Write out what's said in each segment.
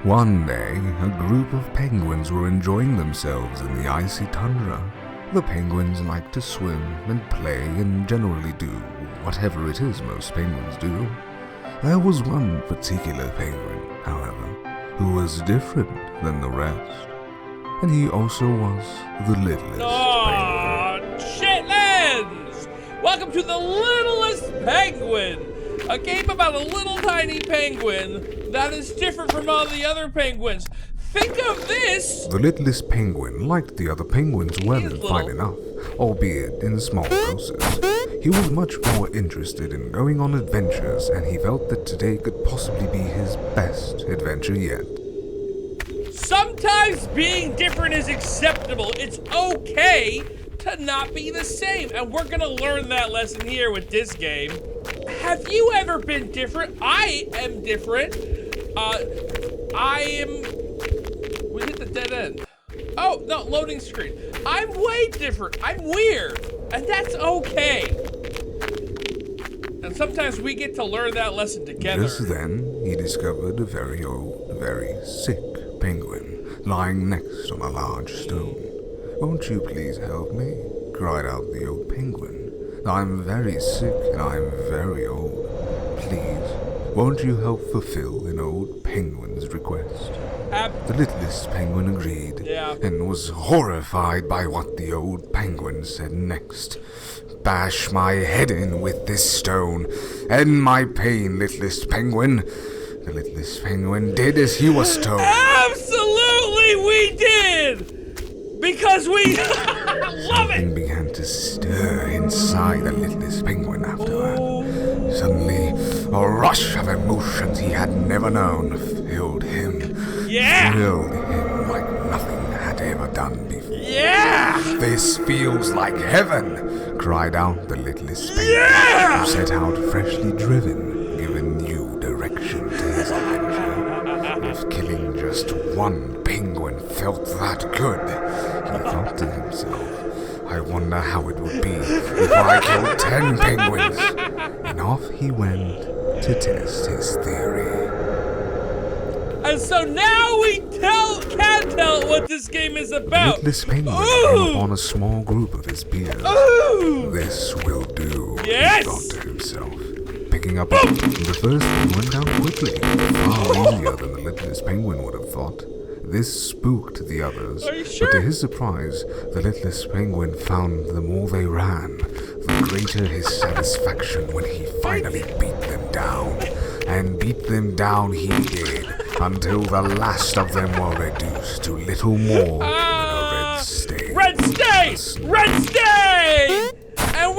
One day, a group of penguins were enjoying themselves in the icy tundra. The penguins like to swim and play and generally do whatever it is most penguins do. There was one particular penguin, however, who was different than the rest. And he also was the littlest penguin. Chitlins! Welcome to the Littlest Penguin! A game about a little tiny penguin that is different from all the other penguins. Think of this! The littlest penguin liked the other penguins well and fine enough, albeit in small doses. He was much more interested in going on adventures, and he felt that today could possibly be his best adventure yet. Sometimes being different is acceptable. It's okay to not be the same, and we're gonna learn that lesson here with this game. Have you ever been different? I am different. We hit the dead end. Oh, no, loading screen. I'm way different. I'm weird, and that's okay. And sometimes we get to learn that lesson together. Just then, he discovered a very old, very sick penguin lying next on a large stone. "Won't you please help me?" cried out the old penguin. "I'm very sick and I'm very old. Please, won't you help fulfill an old penguin's request?" The littlest penguin agreed, and was horrified by what the old penguin said next. "Bash my head in with this stone. End my pain, littlest penguin." The littlest penguin did as he was told. Absolutely we did! Because we love it! Something began to stir inside the littlest penguin after that. Suddenly, a rush of emotions he had never known filled him. Thrilled him like nothing had ever done before. "This feels like heaven!" cried out the littlest penguin, who set out freshly driven, giving new direction to his adventure. If killing just one penguin felt that good, he thought to himself, "I wonder how it would be if I killed 10 penguins." And off he went to test his theory. And so now we can tell what this game is about. The littlest penguin came upon a small group of his peers. "This will do," he thought to himself. Picking up the first one went down quickly, far easier than the littlest penguin would have thought. This spooked the others, but to his surprise, the littlest penguin found the more they ran, the greater his satisfaction when he finally beat them down. And beat them down he did, until the last of them were reduced to little more than a red stain. Red stain! Red stain! And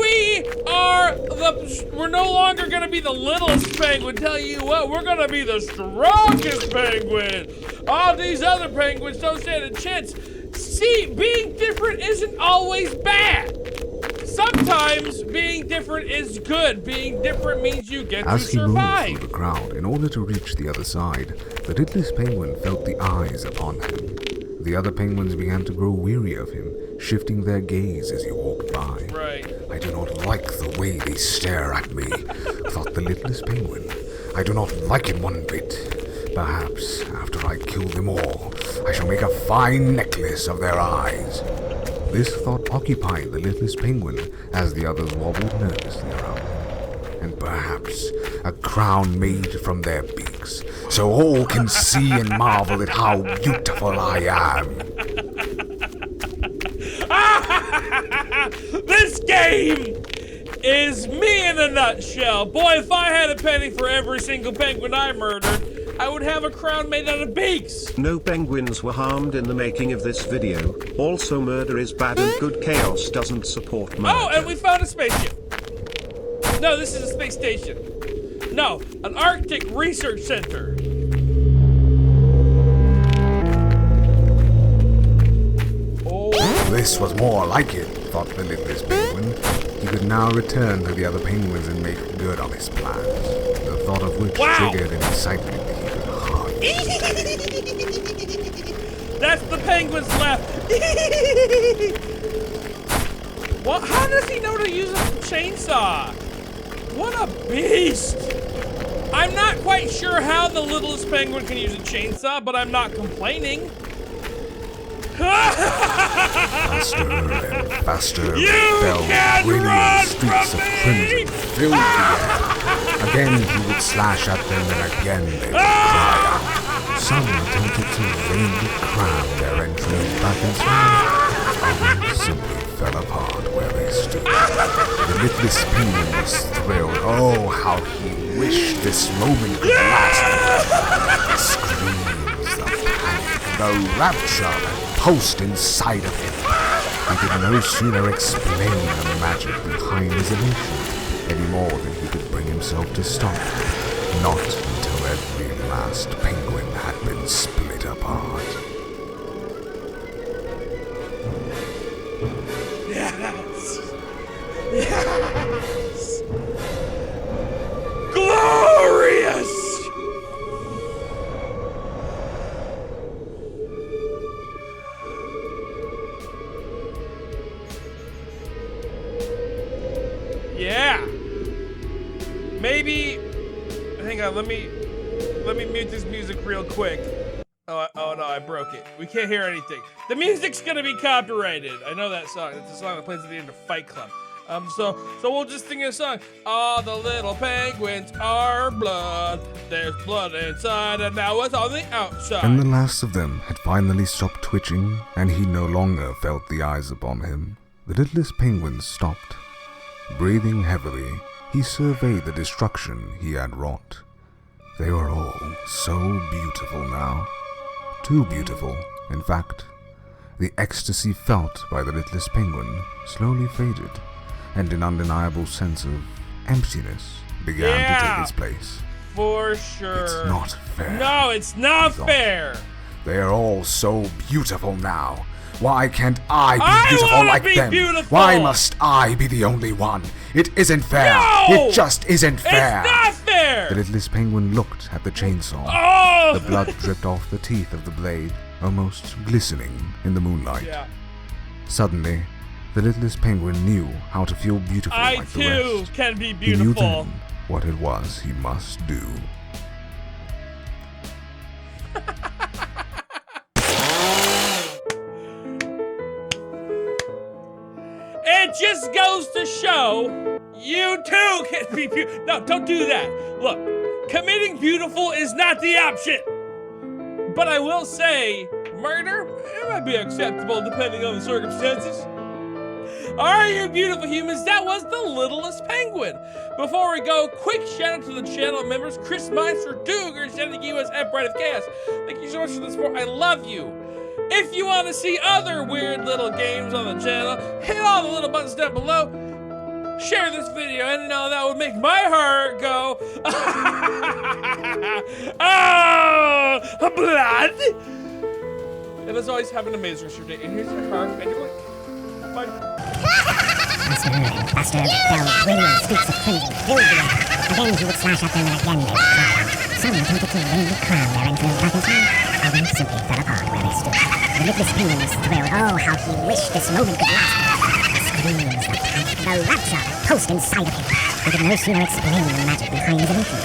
we're no longer gonna be the littlest penguin. Tell you what, we're gonna be the strongest penguin. All these other penguins don't stand a chance. See, being different isn't always bad. Sometimes being different is good. Being different means you get to survive. As he moved through the crowd in order to reach the other side, the littlest penguin felt the eyes upon him. The other penguins began to grow weary of him, shifting their gaze as he walked by. "I do not like the way they stare at me," thought the littlest penguin. "I do not like it one bit. Perhaps, after I kill them all, I shall make a fine necklace of their eyes." This thought occupied the littlest penguin as the others wobbled nervously around him. "And perhaps a crown made from their beaks, so all can see and marvel at how beautiful I am." This game is me in a nutshell. Boy, if I had a penny for every single penguin I murdered, I would have a crown made out of beaks. No penguins were harmed in the making of this video. Also, murder is bad and GoodKhaos doesn't support murder. Oh, and we found a spaceship. No, this is a space station. No, an Arctic research center. This was more like it, thought the littlest penguin. He could now return to the other penguins and make good on his plans, the thought of which triggered an excitement that he could hardly. That's the penguin's left. What? How does he know to use a chainsaw? What a beast! I'm not quite sure how the littlest penguin can use a chainsaw, but I'm not complaining. Faster and faster, You fell can't radiant run streaks from of me! crimson filled the air. Again he would slash at them, and again they would cry out. Some attempted to vainly cram their entrance back inside. Others simply fell apart where they stood. The littlest penguin was thrilled. Oh, how he wished this moment could last. The screams, the panic, the rapture that pulsed inside of him. He could no sooner explain the magic behind his elation any more than he could bring himself to stop. Not until every last penguin had been split apart. Yes! Yes! Glorious! Yeah! Maybe... Hang on, let me mute this music real quick. Oh no, I broke it. We can't hear anything. The music's gonna be copyrighted. I know that song. It's a song that plays at the end of Fight Club. So we'll just sing a song. All the little penguins are blood. There's blood inside, and now it's on the outside. And the last of them had finally stopped twitching, and he no longer felt the eyes upon him. The littlest penguin stopped. Breathing heavily, he surveyed the destruction he had wrought. They were all so beautiful now. Too beautiful, in fact. The ecstasy felt by the littlest penguin slowly faded, and an undeniable sense of emptiness began to take its place. For sure. It's not fair. No, it's not fair. They are all so beautiful now. Why can't I be beautiful like them? Beautiful. Why must I be the only one? It isn't fair. No! It just isn't fair. It's not fair. The littlest penguin looked at the chainsaw. Oh! The blood dripped off the teeth of the blade, almost glistening in the moonlight. Yeah. Suddenly, the littlest penguin knew how to feel beautiful like the rest. I too can be He beautiful. knew then what it was he must do. It just goes to show you too can be beautiful. No, don't do that. Look, committing beautiful is not the option. But I will say, murder, it might be acceptable depending on the circumstances. Are you beautiful humans? That was the littlest penguin. Before we go, quick shout out to the channel members, Chris Meister, Duger, sending you as Bride of Chaos. Thank you so much for the support. I love you. If you want to see other weird little games on the channel, hit all the little buttons down below. Share this video, and that would make my heart go, oh, blood. And as always, have an amazing rest of your day. And here's your heart and your blink. Bye. Faster, fell radiant streaks of crimson filled the air. Again he would slash at them, and again they would cry out. Some attempted to vainly cram their entrance back inside. Others simply fell apart where they stood. The littlest penguin was thrilled. Oh, how he wished this moment could last. The screams, the panic, the rapture that pulsed inside of him. He could no sooner explain the magic behind his illusion